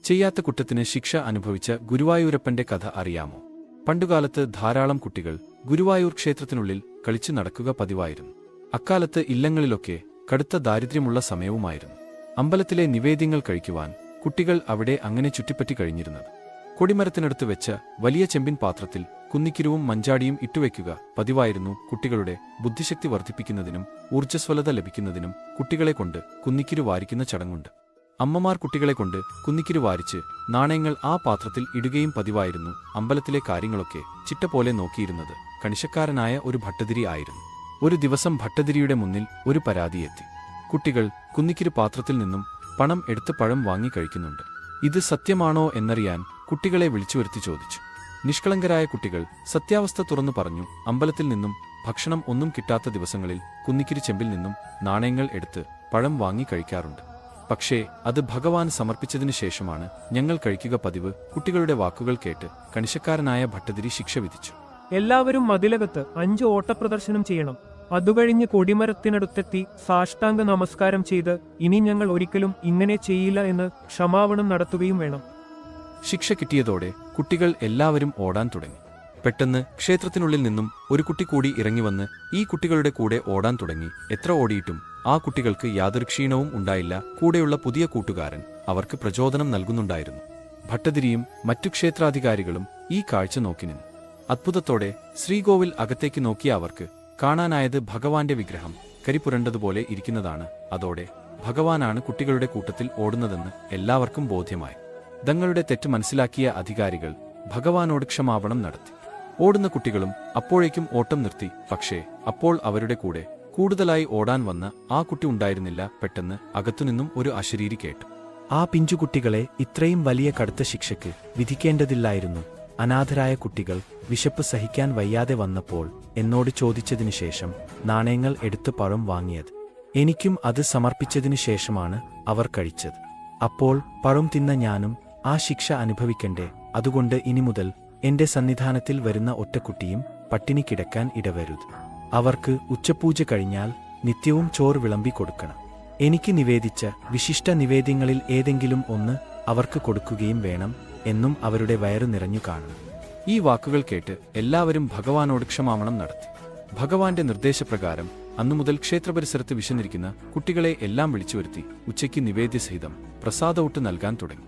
ചെയ്യാത്ത കുറ്റത്തിന് ശിക്ഷ അനുഭവിച്ച ഗുരുവായൂരപ്പന്റെ കഥ അറിയാമോ? പണ്ടുകാലത്ത് ധാരാളം കുട്ടികൾ ഗുരുവായൂർ ക്ഷേത്രത്തിനുള്ളിൽ കളിച്ചു നടക്കുക പതിവായിരുന്നു. അക്കാലത്ത് ഇല്ലങ്ങളിലൊക്കെ കടുത്ത ദാരിദ്ര്യമുള്ള സമയവുമായിരുന്നു. അമ്പലത്തിലെ നിവേദ്യങ്ങൾ കഴിക്കുവാൻ കുട്ടികൾ അവിടെ അങ്ങനെ ചുറ്റിപ്പറ്റി കഴിഞ്ഞിരുന്നത്. കൊടിമരത്തിനടുത്ത് വെച്ച വലിയ ചെമ്പിൻ പാത്രത്തിൽ കുന്നിക്കിരുവും മഞ്ചാടിയും ഇട്ടുവെക്കുക പതിവായിരുന്നു. കുട്ടികളുടെ ബുദ്ധിശക്തി വർദ്ധിപ്പിക്കുന്നതിനും ഊർജ്ജസ്വലത ലഭിക്കുന്നതിനും കുട്ടികളെ കൊണ്ട് കുന്നിക്കിരു വാരിക്കുന്ന ചടങ്ങുണ്ട്. അമ്മമാർ കുട്ടികളെ കൊണ്ട് കുന്നിക്കിരു വാരിച്ച് നാണയങ്ങൾ ആ പാത്രത്തിൽ ഇടുകയും പതിവായിരുന്നു. അമ്പലത്തിലെ കാര്യങ്ങളൊക്കെ ചിട്ട പോലെ നോക്കിയിരുന്നത് കണിശക്കാരനായ ഒരു ഭട്ടതിരി ആയിരുന്നു. ഒരു ദിവസം ഭട്ടതിരിയുടെ മുന്നിൽ ഒരു പരാതിയെത്തി. കുട്ടികൾ കുന്നിക്കിരു പാത്രത്തിൽ നിന്നും പണം എടുത്ത് പഴം വാങ്ങി കഴിക്കുന്നുണ്ട്. ഇത് സത്യമാണോ എന്നറിയാൻ കുട്ടികളെ വിളിച്ചുവരുത്തി ചോദിച്ചു. നിഷ്കളങ്കരായ കുട്ടികൾ സത്യാവസ്ഥ തുറന്നു പറഞ്ഞു. അമ്പലത്തിൽ നിന്നും ഭക്ഷണം ഒന്നും കിട്ടാത്ത ദിവസങ്ങളിൽ കുന്നിക്കിരു ചെമ്പിൽ നിന്നും നാണയങ്ങൾ എടുത്ത് പഴം വാങ്ങി കഴിക്കാറുണ്ട്. പക്ഷേ അത് ഭഗവാൻ സമർപ്പിച്ചതിനു ശേഷമാണ് ഞങ്ങൾ കഴിക്കുക പതിവ്. കുട്ടികളുടെ വാക്കുകൾ കേട്ട് കണിശക്കാരനായ ഭട്ടതിരി ശിക്ഷ വിധിച്ചു. എല്ലാവരും മതിലകത്ത് 5 ഓട്ടപ്രദർശനം ചെയ്യണം. അതുകഴിഞ്ഞ് കൊടിമരത്തിനടുത്തെത്തി സാഷ്ടാംഗ നമസ്കാരം ചെയ്ത് ഇനി ഞങ്ങൾ ഒരിക്കലും ഇങ്ങനെ ചെയ്യില്ല എന്ന് ക്ഷമാപണം നടത്തുകയും വേണം. ശിക്ഷ കിട്ടിയതോടെ കുട്ടികൾ എല്ലാവരും ഓടാൻ തുടങ്ങി. പെട്ടെന്ന് ക്ഷേത്രത്തിനുള്ളിൽ നിന്നും ഒരു കുട്ടി കൂടി ഇറങ്ങിവന്ന് ഈ കുട്ടികളുടെ കൂടെ ഓടാൻ തുടങ്ങി. എത്ര ഓടിയിട്ടും ആ കുട്ടികൾക്ക് യാതൊരു ക്ഷീണവും ഉണ്ടായില്ല. കൂടെയുള്ള പുതിയ കൂട്ടുകാരൻ അവർക്ക് പ്രചോദനം നൽകുന്നുണ്ടായിരുന്നു. ഭട്ടതിരിയും മറ്റു ക്ഷേത്രാധികാരികളും ഈ കാഴ്ച നോക്കി നിന്നു. അത്ഭുതത്തോടെ ശ്രീകോവിൽ അകത്തേക്ക് നോക്കിയ അവർക്ക് കാണാനായത് ഭഗവാന്റെ വിഗ്രഹം കരിപുരണ്ടതുപോലെ ഇരിക്കുന്നതാണ്. അതോടെ ഭഗവാനാണ് കുട്ടികളുടെ കൂട്ടത്തിൽ ഓടുന്നതെന്ന് എല്ലാവർക്കും ബോധ്യമായി. തങ്ങളുടെ തെറ്റ് മനസ്സിലാക്കിയ അധികാരികൾ ഭഗവാനോട് ക്ഷമാപണം നടത്തി. ഓടുന്ന കുട്ടികളും അപ്പോഴേക്കും ഓട്ടം നിർത്തി. പക്ഷേ അപ്പോൾ അവരുടെ കൂടെ കൂടുതലായി ഓടാൻ വന്ന ആ കുട്ടി ഉണ്ടായിരുന്നില്ല. പെട്ടെന്ന് അകത്തുനിന്നും ഒരു അശരീരി കേട്ടു. ആ പിഞ്ചുകുട്ടികളെ ഇത്രയും വലിയ കടുത്ത ശിക്ഷയ്ക്ക് വിധിക്കേണ്ടതില്ലായിരുന്നു. അനാഥരായ കുട്ടികൾ വിശപ്പ് സഹിക്കാൻ വയ്യാതെ വന്നപ്പോൾ എന്നോട് ചോദിച്ചതിനു ശേഷം നാണയങ്ങൾ എടുത്ത് പഴം വാങ്ങിയത്. എനിക്കും അത് സമർപ്പിച്ചതിനു ശേഷമാണ് അവർ കഴിച്ചത്. അപ്പോൾ പഴം തിന്ന ഞാനും ആ ശിക്ഷ അനുഭവിക്കണ്ടേ? അതുകൊണ്ട് ഇനി മുതൽ എന്റെ സന്നിധാനത്തിൽ വരുന്ന ഒറ്റക്കുട്ടിയും പട്ടിണി കിടക്കാൻ ഇടവരുത്. അവർക്ക് ഉച്ചപൂജ കഴിഞ്ഞാൽ നിത്യവും ചോറ് വിളമ്പി കൊടുക്കണം. എനിക്ക് നിവേദിച്ച വിശിഷ്ട നിവേദ്യങ്ങളിൽ ഏതെങ്കിലും ഒന്ന് അവർക്ക് കൊടുക്കുകയും വേണം എന്നും അവരുടെ വയറു നിറഞ്ഞു കാണണം. ഈ വാക്കുകൾ കേട്ട് എല്ലാവരും ഭഗവാനോട് ക്ഷമാപണം നടത്തി. ഭഗവാന്റെ നിർദ്ദേശപ്രകാരം അന്നുമുതൽ ക്ഷേത്രപരിസരത്ത് വിശന്നിരിക്കുന്ന കുട്ടികളെ എല്ലാം വിളിച്ചുവരുത്തി ഉച്ചയ്ക്ക് നിവേദ്യസഹിതം പ്രസാദ ഊട്ട് നൽകാൻ തുടങ്ങി.